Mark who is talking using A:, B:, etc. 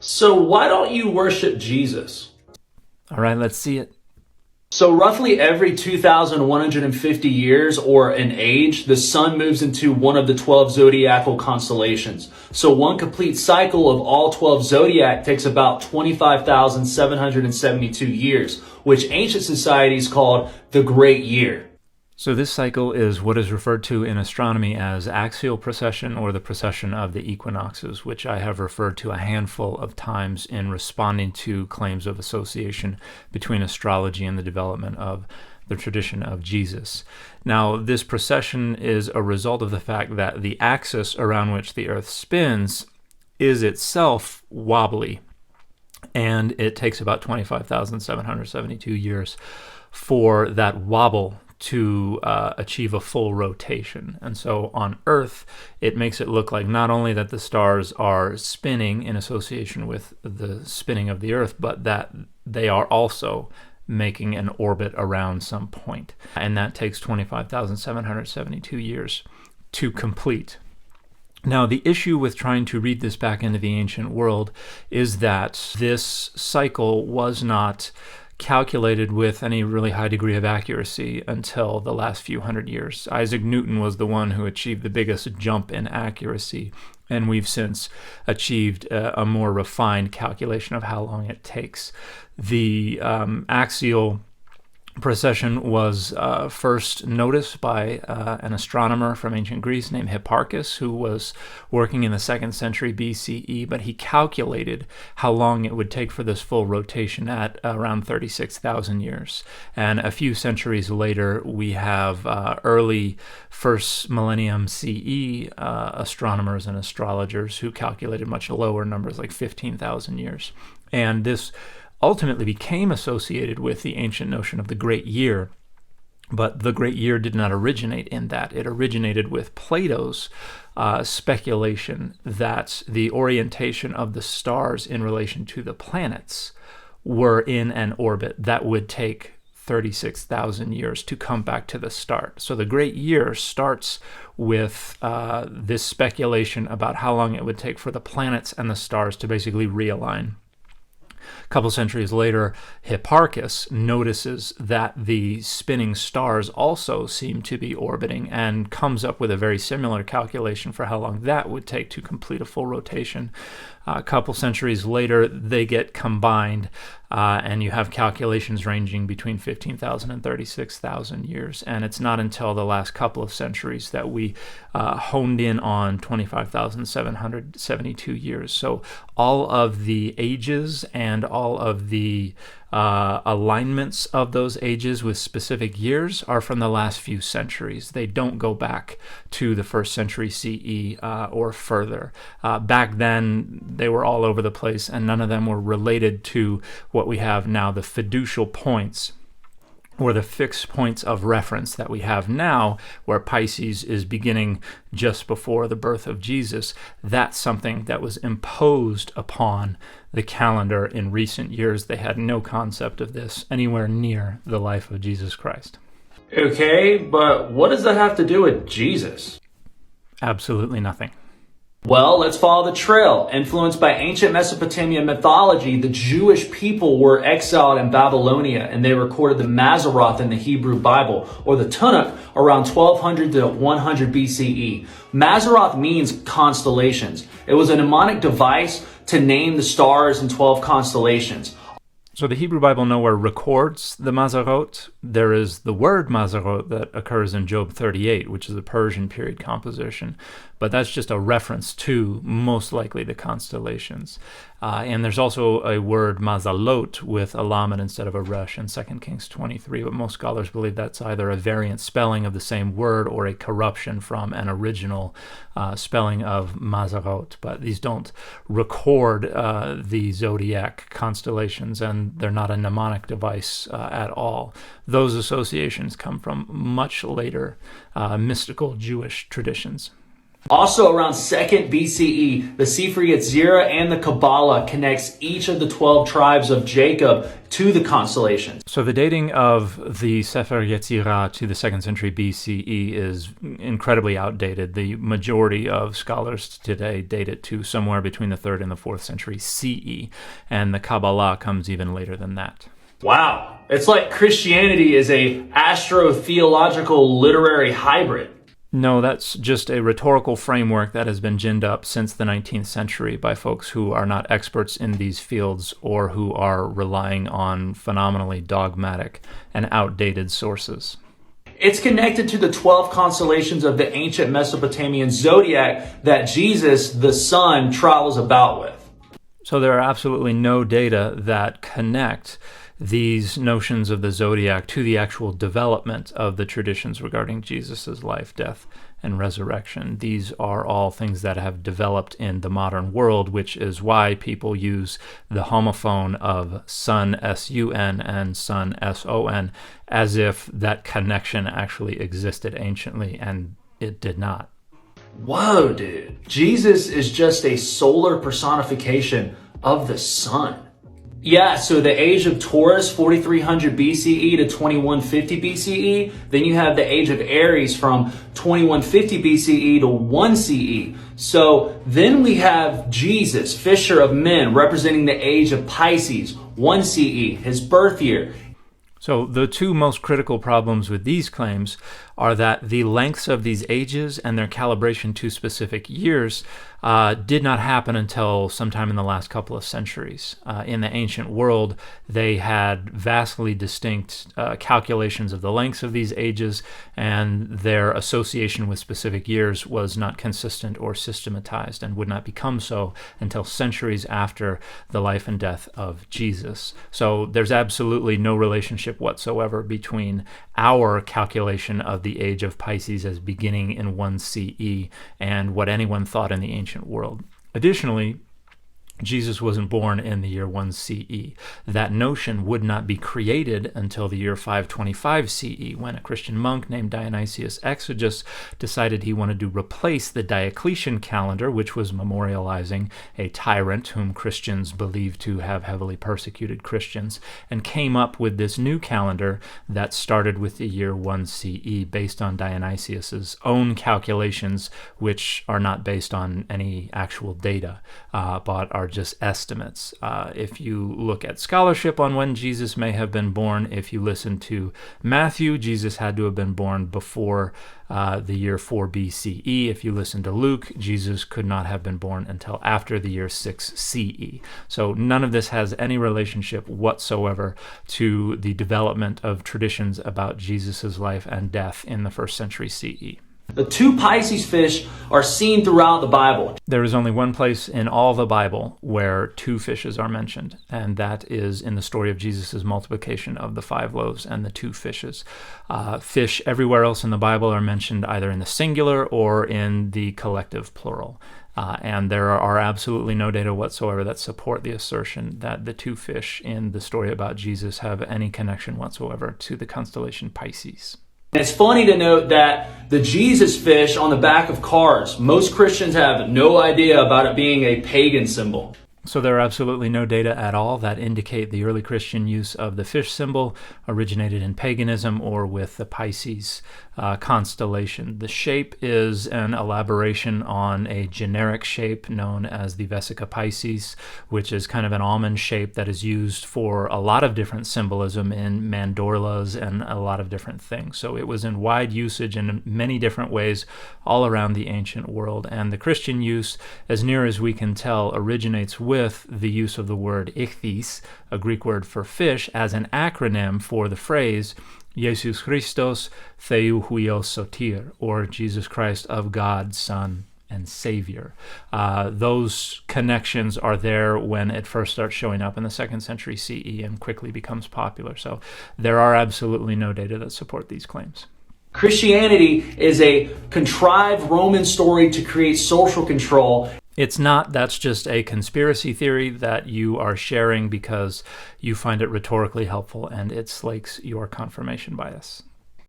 A: So why don't you worship Jesus?
B: All right, let's see it.
A: So roughly every 2,150 years or an age, the sun moves into one of the 12 zodiacal constellations. So one complete cycle of all 12 zodiac takes about 25,772 years, which ancient societies called the Great Year.
B: So this cycle is what is referred to in astronomy as axial precession, or the precession of the equinoxes, which I have referred to a handful of times in responding to claims of association between astrology and the development of the tradition of Jesus. Now, this precession is a result of the fact that the axis around which the Earth spins is itself wobbly, and it takes about 25,772 years for that wobble to achieve a full rotation. And so on Earth, it makes it look like not only that the stars are spinning in association with the spinning of the Earth, but that they are also making an orbit around some point. And that takes 25,772 years to complete. Now, the issue with trying to read this back into the ancient world is that this cycle was not calculated with any really high degree of accuracy until the last few hundred years. Isaac Newton was the one who achieved the biggest jump in accuracy, and we've since achieved a more refined calculation of how long it takes. The axial precession was first noticed by an astronomer from ancient Greece named Hipparchus, who was working in the 2nd century BCE, but he calculated how long it would take for this full rotation at around 36,000 years. And a few centuries later, we have early 1st millennium CE astronomers and astrologers who calculated much lower numbers, like 15,000 years. And this ultimately became associated with the ancient notion of the Great Year. But the Great Year did not originate in that. It originated with Plato's speculation that the orientation of the stars in relation to the planets were in an orbit that would take 36,000 years to come back to the start. So the Great Year starts with this speculation about how long it would take for the planets and the stars to basically realign. A couple centuries later, Hipparchus notices that the spinning stars also seem to be orbiting and comes up with a very similar calculation for how long that would take to complete a full rotation. A couple centuries later, they get combined, and you have calculations ranging between 15,000 and 36,000 years. And it's not until the last couple of centuries that we honed in on 25,772 years. So all of the ages and all of the alignments of those ages with specific years are from the last few centuries. They don't go back to the 1st century CE or further. Back then, they were all over the place, and none of them were related to what we have now, the fiducial points, or the fixed points of reference that we have now, where Pisces is beginning just before the birth of Jesus. That's something that was imposed upon the calendar in recent years. They had no concept of this anywhere near the life of Jesus Christ.
A: Okay, but what does that have to do with Jesus?
B: Absolutely nothing.
A: Well, let's follow the trail. Influenced by ancient Mesopotamian mythology, the Jewish people were exiled in Babylonia, and they recorded the Mazzaroth in the Hebrew Bible, or the Tanakh, around 1200 to 100 BCE. Mazzaroth means constellations. It was a mnemonic device to name the stars in 12 constellations.
B: So the Hebrew Bible nowhere records the Mazzaroth. There is the word Mazzaroth that occurs in Job 38, which is a Persian period composition. But that's just a reference to, most likely, the constellations. And there's also a word Mazalot with a lamed instead of a resh in 2 Kings 23. But most scholars believe that's either a variant spelling of the same word or a corruption from an original spelling of Mazzaroth. But these don't record the zodiac constellations, and they're not a mnemonic device at all. Those associations come from much later mystical Jewish traditions.
A: Also around 2nd BCE, the Sefer Yetzirah and the Kabbalah connects each of the 12 tribes of Jacob to the constellations.
B: So the dating of the Sefer Yetzirah to the 2nd century BCE is incredibly outdated. The majority of scholars today date it to somewhere between the 3rd and the 4th century CE, and the Kabbalah comes even later than that.
A: Wow. It's like Christianity is a astro-theological literary hybrid.
B: No, that's just a rhetorical framework that has been ginned up since the 19th century by folks who are not experts in these fields or who are relying on phenomenally dogmatic and outdated sources.
A: It's connected to the 12 constellations of the ancient Mesopotamian zodiac that Jesus, the Son, travels about with.
B: So there are absolutely no data that connect these notions of the zodiac to the actual development of the traditions regarding Jesus' life, death, and resurrection. These are all things that have developed in the modern world, which is why people use the homophone of sun, S-U-N, and sun, S-O-N, as if that connection actually existed anciently, and it did not.
A: Whoa, dude. Jesus is just a solar personification of the sun. Yeah, so the age of Taurus, 4300 BCE to 2150 BCE. Then you have the age of Aries from 2150 BCE to 1 CE. So then we have Jesus, fisher of men, representing the age of Pisces, 1 CE, his birth year.
B: So the two most critical problems with these claims are that the lengths of these ages and their calibration to specific years did not happen until sometime in the last couple of centuries. In the ancient world, they had vastly distinct calculations of the lengths of these ages, and their association with specific years was not consistent or systematized and would not become so until centuries after the life and death of Jesus. So there's absolutely no relationship whatsoever between our calculation of the age of Pisces as beginning in 1 CE and what anyone thought in the ancient world. Additionally, Jesus wasn't born in the year 1 CE. That notion would not be created until the year 525 CE, when a Christian monk named Dionysius Exiguus decided he wanted to replace the Diocletian calendar, which was memorializing a tyrant whom Christians believed to have heavily persecuted Christians, and came up with this new calendar that started with the year 1 CE, based on Dionysius's own calculations, which are not based on any actual data, but are just estimates. If you look at scholarship on when Jesus may have been born, if you listen to Matthew, Jesus had to have been born before the year 4 BCE. If you listen to Luke, Jesus could not have been born until after the year 6 CE. So none of this has any relationship whatsoever to the development of traditions about Jesus' life and death in the 1st century CE.
A: The two Pisces fish are seen throughout the Bible.
B: There is only one place in all the Bible where two fishes are mentioned, and that is in the story of Jesus' multiplication of the 5 loaves and the 2 fishes. Fish everywhere else in the Bible are mentioned either in the singular or in the collective plural. And there are absolutely no data whatsoever that support the assertion that the 2 fish in the story about Jesus have any connection whatsoever to the constellation Pisces.
A: It's funny to note that the Jesus fish on the back of cars, most Christians have no idea about it being a pagan symbol.
B: So there are absolutely no data at all that indicate the early Christian use of the fish symbol originated in paganism or with the Pisces constellation. The shape is an elaboration on a generic shape known as the Vesica Pisces, which is kind of an almond shape that is used for a lot of different symbolism in mandorlas and a lot of different things. So it was in wide usage in many different ways all around the ancient world. And the Christian use, as near as we can tell, originates with the use of the word ichthys, a Greek word for fish, as an acronym for the phrase Jesus Christos Theou Huios Sotir, or Jesus Christ of God, Son, and Savior. Those connections are there when it first starts showing up in the 2nd century CE and quickly becomes popular. So there are absolutely no data that support these claims.
A: Christianity is a contrived Roman story to create social control.
B: It's not. That's just a conspiracy theory that you are sharing because you find it rhetorically helpful and it slakes your confirmation bias.